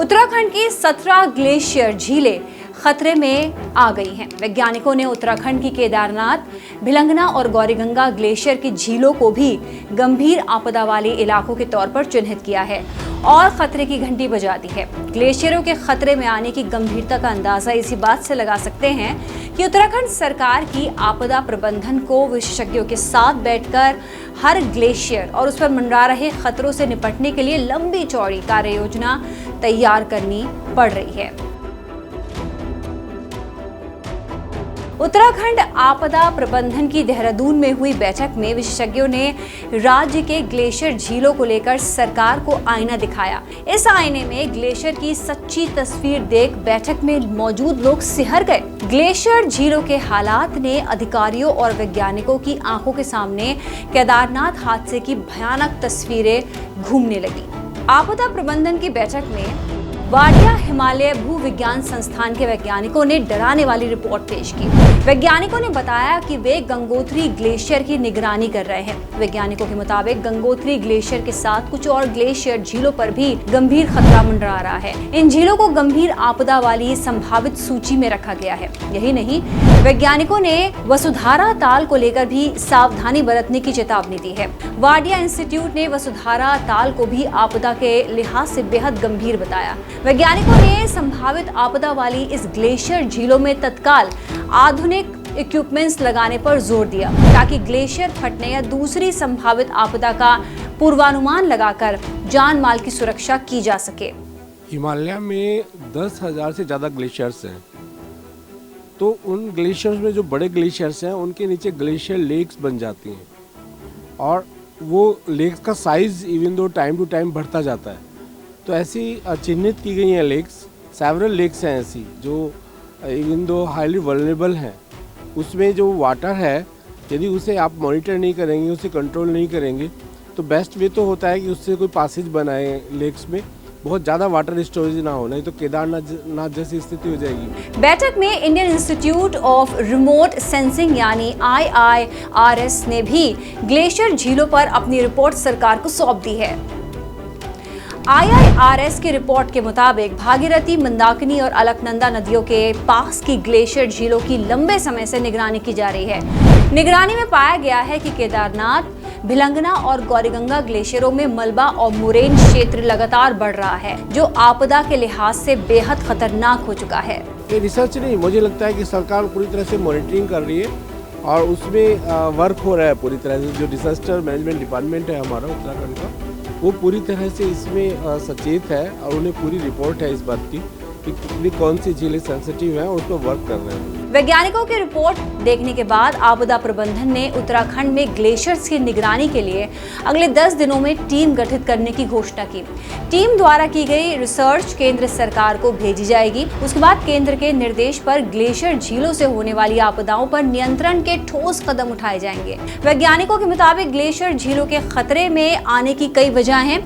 उत्तराखंड की 17 ग्लेशियर झीलें खतरे में आ गई हैं। वैज्ञानिकों ने उत्तराखंड की केदारनाथ, भिलंगना और गौरीगंगा ग्लेशियर की झीलों को भी गंभीर आपदा वाले इलाकों के तौर पर चिन्हित किया है और खतरे की घंटी बजा दी है। ग्लेशियरों के खतरे में आने की गंभीरता का अंदाजा इसी बात से लगा सकते हैं कि उत्तराखंड सरकार की आपदा प्रबंधन को विशेषज्ञों के साथ बैठकर हर ग्लेशियर और उस पर मंडरा रहे खतरों से निपटने के लिए लंबी चौड़ी कार्य योजना तैयार करनी पड़ रही है। उत्तराखंड आपदा प्रबंधन की देहरादून में हुई बैठक में विशेषज्ञों ने राज्य के ग्लेशियर झीलों को लेकर सरकार को आईना दिखाया। इस आईने में ग्लेशियर की सच्ची तस्वीर देख बैठक में मौजूद लोग सिहर गए। ग्लेशियर झीलों के हालात ने अधिकारियों और वैज्ञानिकों की आंखों के सामने केदारनाथ हादसे की भयानक तस्वीरें घूमने लगी। आपदा प्रबंधन की बैठक में वाडिया हिमालय भूविज्ञान संस्थान के वैज्ञानिकों ने डराने वाली रिपोर्ट पेश की। वैज्ञानिकों ने बताया कि वे गंगोत्री ग्लेशियर की निगरानी कर रहे हैं। वैज्ञानिकों के मुताबिक गंगोत्री ग्लेशियर के साथ कुछ और ग्लेशियर झीलों पर भी गंभीर खतरा मंडरा रहा है। इन झीलों को गंभीर आपदा वाली संभावित सूची में रखा गया है। यही नहीं, वैज्ञानिकों ने वसुधारा ताल को लेकर भी सावधानी बरतने की चेतावनी दी है। वाडिया इंस्टीट्यूट ने वसुधारा ताल को भी आपदा के लिहाज से बेहद गंभीर बताया। वैज्ञानिकों ने संभावित आपदा वाली इस ग्लेशियर झीलों में तत्काल आधुनिक इक्विपमेंट्स लगाने पर जोर दिया ताकि ग्लेशियर फटने या दूसरी संभावित आपदा का पूर्वानुमान लगाकर जान माल की सुरक्षा की जा सके। हिमालय में 10,000 से ज़्यादा ग्लेशियर्स हैं, तो उन ग्लेशियर्स में जो बड़े ग्लेशियर्स हैं उनके नीचे ग्लेशियर लेक्स बन जाती हैं और वो लेक्स का size even though time to time बढ़ता जाता है। तो ऐसी चिन्हित की गई हैं लेक्स, सेवरल लेक्स हैं ऐसी जो इवन दो हाईली वल्नरेबल हैं। उसमें जो वाटर है यदि उसे आप मॉनिटर नहीं करेंगे, उसे कंट्रोल नहीं करेंगे तो बेस्ट वे तो होता है कि उससे कोई पासेज बनाए लेक्स में, बहुत ज़्यादा वाटर स्टोरेज ना हो, नहीं तो केदारनाथ जैसी स्थिति हो जाएगी। बैठक में Indian institute of remote sensing यानी IIRS ने भी ग्लेशियर झीलों पर अपनी रिपोर्ट सरकार को सौंप दी है। IIRS की रिपोर्ट के मुताबिक भागीरथी, मंदाकिनी और अलकनंदा नदियों के पास की ग्लेशियर झीलों की लंबे समय से निगरानी की जा रही है। निगरानी में पाया गया है कि केदारनाथ, भिलंगना और गौरीगंगा ग्लेशियरों में मलबा और मोरेन क्षेत्र लगातार बढ़ रहा है, जो आपदा के लिहाज से बेहद खतरनाक हो चुका है। ये रिसर्च नहीं, मुझे लगता है कि सरकार पूरी तरह से मॉनिटरिंग कर रही है और उसमें वर्क हो रहा है पूरी तरह से। जो डिजास्टर मैनेजमेंट डिपार्टमेंट है हमारा उत्तराखंड का, वो पूरी तरह से इसमें सचेत है और उन्हें पूरी रिपोर्ट है इस बात की कि कौन सी झीलें सेंसिटिव हैं और उस पर वर्क कर रहे हैं। वैज्ञानिकों की रिपोर्ट देखने के बाद आपदा प्रबंधन ने उत्तराखंड में ग्लेशियर्स की निगरानी के लिए अगले 10 दिनों में टीम गठित करने की घोषणा की। टीम द्वारा की गई रिसर्च केंद्र सरकार को भेजी जाएगी। उसके बाद केंद्र के निर्देश पर ग्लेशियर झीलों से होने वाली आपदाओं पर नियंत्रण के ठोस कदम उठाए जाएंगे। वैज्ञानिकों के मुताबिक ग्लेशियर झीलों के खतरे में आने की कई वजह हैं।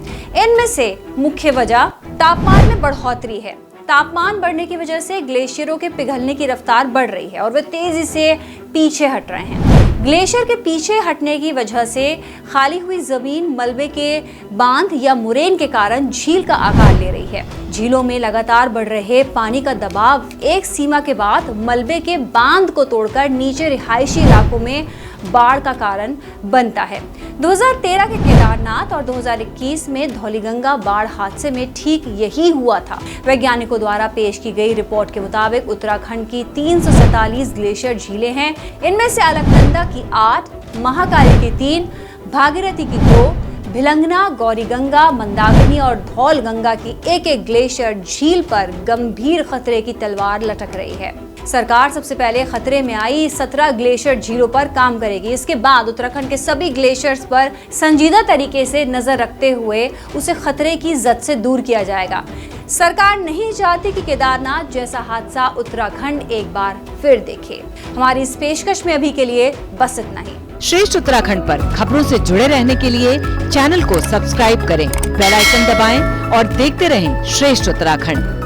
इनमें से मुख्य वजह तापमान में बढ़ोतरी है। तापमान बढ़ने की वजह से ग्लेशियरों के पिघलने की रफ्तार बढ़ रही है और वे तेजी से पीछे हट रहे हैं। ग्लेशियर के पीछे हटने की वजह से खाली हुई जमीन मलबे के बांध या मुरेन के कारण झील का आकार ले रही है। झीलों में लगातार बढ़ रहे पानी का दबाव एक सीमा के बाद मलबे के बांध को तोड़कर नीचे रिहायशी इलाकों में बाढ़ का कारण बनता है। 2013 के केदारनाथ और 2021 में धौलीगंगा बाढ़ हादसे में ठीक यही हुआ था। वैज्ञानिकों द्वारा पेश की गई रिपोर्ट के मुताबिक उत्तराखंड की 347 ग्लेशियर झीलें हैं। इनमें से अलकनंदा की 8, महाकाली की 3, भागीरथी की 2, भिलंगना, गौरीगंगा, मंदाकिनी और धौलगंगा की एक ग्लेशियर झील पर गंभीर खतरे की तलवार लटक रही है। सरकार सबसे पहले खतरे में आई 17 ग्लेशियर झीलों पर काम करेगी। इसके बाद उत्तराखंड के सभी ग्लेशियर्स पर संजीदा तरीके से नजर रखते हुए उसे खतरे की जद से दूर किया जाएगा। सरकार नहीं चाहती कि केदारनाथ जैसा हादसा उत्तराखंड एक बार फिर देखे। हमारी इस पेशकश में अभी के लिए बस इतना ही। श्रेष्ठ उत्तराखंड पर खबरों से जुड़े रहने के लिए चैनल को सब्सक्राइब करें, बेल आइकन दबाएं और देखते रहें श्रेष्ठ उत्तराखंड।